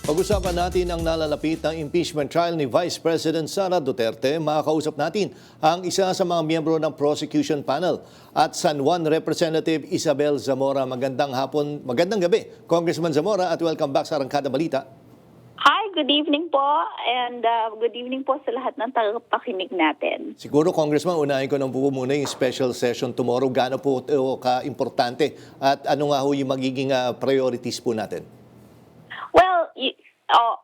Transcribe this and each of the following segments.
Pag-usapan natin ang nalalapit ng impeachment trial ni Vice President Sara Duterte. Makakausap natin ang isa sa mga miyembro ng prosecution panel at San Juan Representative Isabel Zamora. Magandang hapon, magandang gabi, Congressman Zamora, at welcome back sa Arangkada Balita. Hi, good evening po, and good evening po sa lahat ng tagapakinig natin. Siguro, Congressman, unahin ko nang po muna yung special session tomorrow. Gaano po ito ka-importante at ano nga ho yung magiging priorities po natin? Well,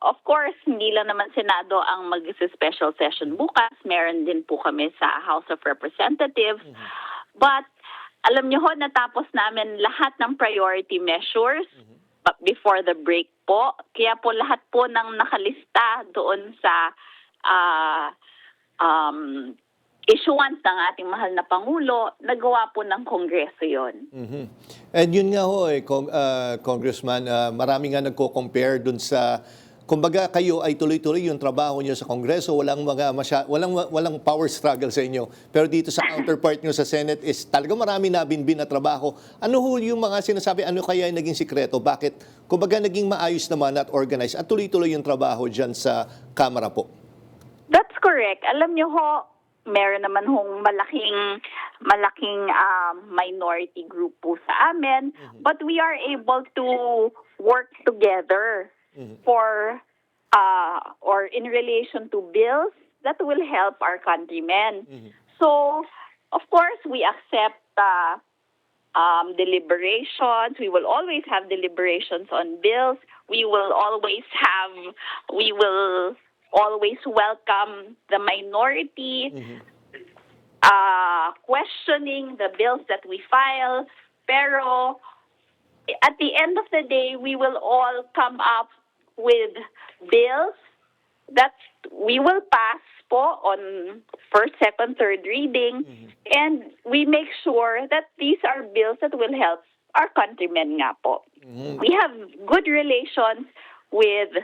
of course, hindi lang naman Senado ang mag-special session bukas. Meron din po kami sa House of Representatives. But alam niyo ho, natapos namin lahat ng priority measures before the break po. Kaya po lahat po ng nakalista doon sa issuance ng ating mahal na Pangulo, nagawa po ng Kongreso yon. And yun nga ho, Congressman, marami nga nagko-compare dun sa, kumbaga kayo ay tuloy-tuloy yung trabaho nyo sa Kongreso, walang power struggle sa inyo. Pero dito sa counterpart nyo sa Senate is talaga marami na binbin na trabaho. Ano ho yung mga sinasabi, ano kaya yung naging sikreto? Bakit, kumbaga naging maayos naman at organized at tuloy-tuloy yung trabaho dyan sa Kamara po? That's correct. Alam nyo ho, meron naman hong malaking minority group po sa amin, but we are able to work together for or in relation to bills that will help our countrymen. So, of course, we accept deliberations. We will always have deliberations on bills. We will always welcome the minority questioning the bills that we file. Pero at the end of the day, we will all come up with bills that we will pass po on first, second, third reading. And we make sure that these are bills that will help our countrymen nga po. We have good relations with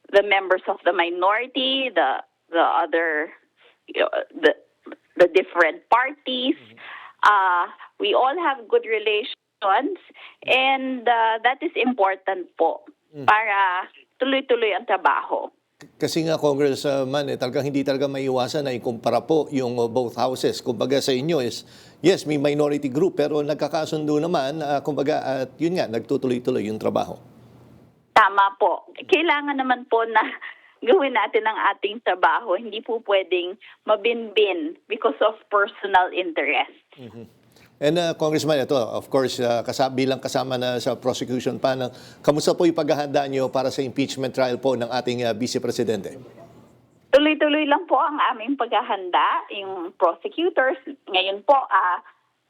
the members of the minority, the other, the different parties. We all have good relations, and that is important po para tuloy-tuloy ang trabaho. Kasi nga, Congressman, talagang hindi talaga maiiwasan na ikumpara po yung both houses. Kumbaga sa inyo is, yes, may minority group, pero nagkakasundo naman, kumbaga, at yun nga, nagtutuloy-tuloy yung trabaho. Tama po. Kailangan naman po na gawin natin ang ating trabaho. Hindi po pwedeng mabinbin because of personal interest. And Congressman, ito, of course, bilang kasama na sa prosecution panel, kamusta po yung paghahanda nyo para sa impeachment trial po ng ating Vice Presidente? Tuloy-tuloy lang po ang aming paghahanda, yung prosecutors. Ngayon po,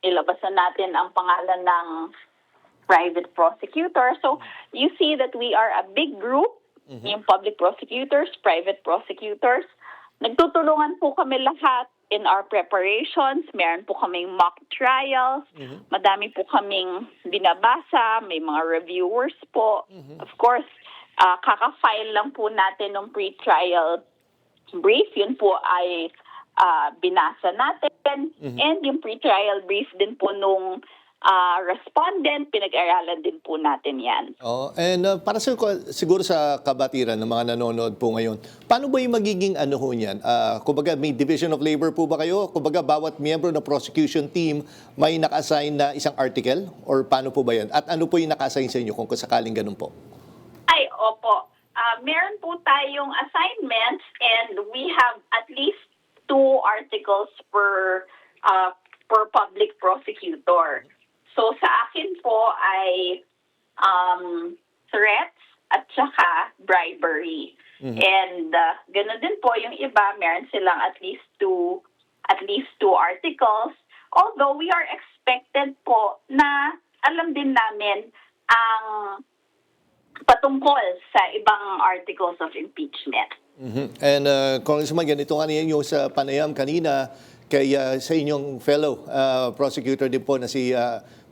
ilabas na natin ang pangalan ng private prosecutor. So, you see that we are a big group, yung public prosecutors, private prosecutors. Nagtutulungan po kami lahat in our preparations. Meron po kaming mock trials. Madami po kaming binabasa. May mga reviewers po. Of course, kaka-file lang po natin ng pre-trial brief. Yun po ay binasa natin. And yung pre-trial brief din po nung respondent, pinag-aralan din po natin yan. And para siguro sa kabatiran ng mga nanonood po ngayon, paano ba yung magiging ano ho niyan? Kumbaga may division of labor po ba kayo? Kumbaga bawat miyembro ng prosecution team may naka-assign na isang article? Or paano po ba yan? At ano po yung naka-assign sa inyo kung sakaling ganun po? Ay, opo. Meron po tayong assignments and we have at least 2 articles per public prosecutor. So sa akin po ay threats at saka bribery. And ganoon din po yung iba, meron silang at least two articles. Although we are expected po na alam din namin ang patungkol sa ibang articles of impeachment. And Congressman, ganito nga yung sa panayam kanina kay sa inyong fellow prosecutor din po na si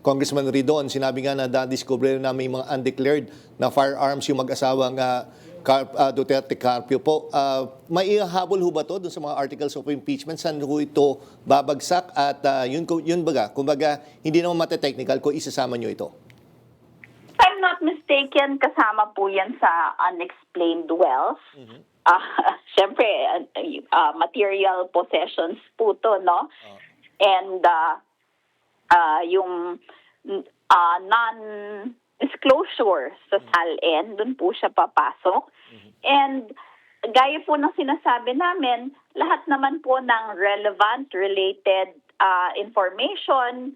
Congressman Ridon, sinabi nga na na-discover na may mga undeclared na firearms yung mag-asawang Duterte Carpio po. May ihahabol ho ba to dun sa mga articles of impeachment? Saan ho ito babagsak? At yun baga, kumbaga, hindi naman mate-technical kung isasama nyo ito. If I'm not mistaken, mistaken, kasama po yan sa unexplained wealth. Siyempre, material possessions po to, no? And yung non-disclosure sa SALN, dun po siya papasok. And gaya po ng sinasabi namin, lahat naman po ng relevant, related information,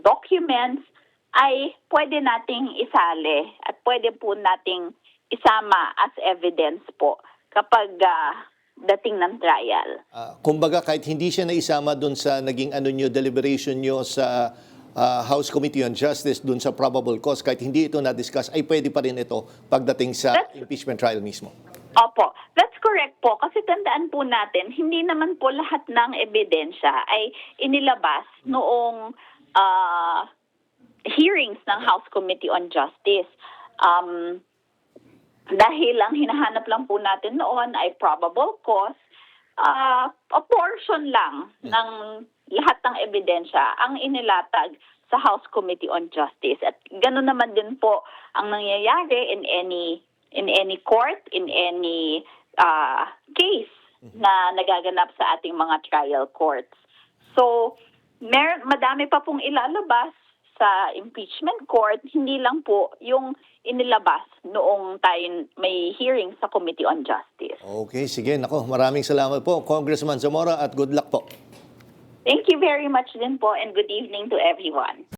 documents, ay pwede nating isali at pwede po nating isama as evidence po kapag dating ng trial. Kumbaga kahit hindi siya naisama doon sa naging deliberation nyo sa House Committee on Justice doon sa probable cause, kahit hindi ito na-discuss, ay pwede pa rin ito pagdating sa impeachment trial mismo. Opo, that's correct po. Kasi tandaan po natin, hindi naman po lahat ng ebidensya ay inilabas noong hearings ng House Committee on Justice. Dahil ang hinahanap lang po natin noon ay probable cause, a portion lang ng lahat ng ebidensya ang inilatag sa House Committee on Justice. At gano'n naman din po ang nangyayari in any court, in any case na nagaganap sa ating mga trial courts. So, madami pa pong ilalabas sa impeachment court, hindi lang po yung inilabas noong tayo may hearing sa Committee on Justice. Okay, sige. Nako, maraming salamat po, Congressman Zamora, at good luck po. Thank you very much din po and good evening to everyone.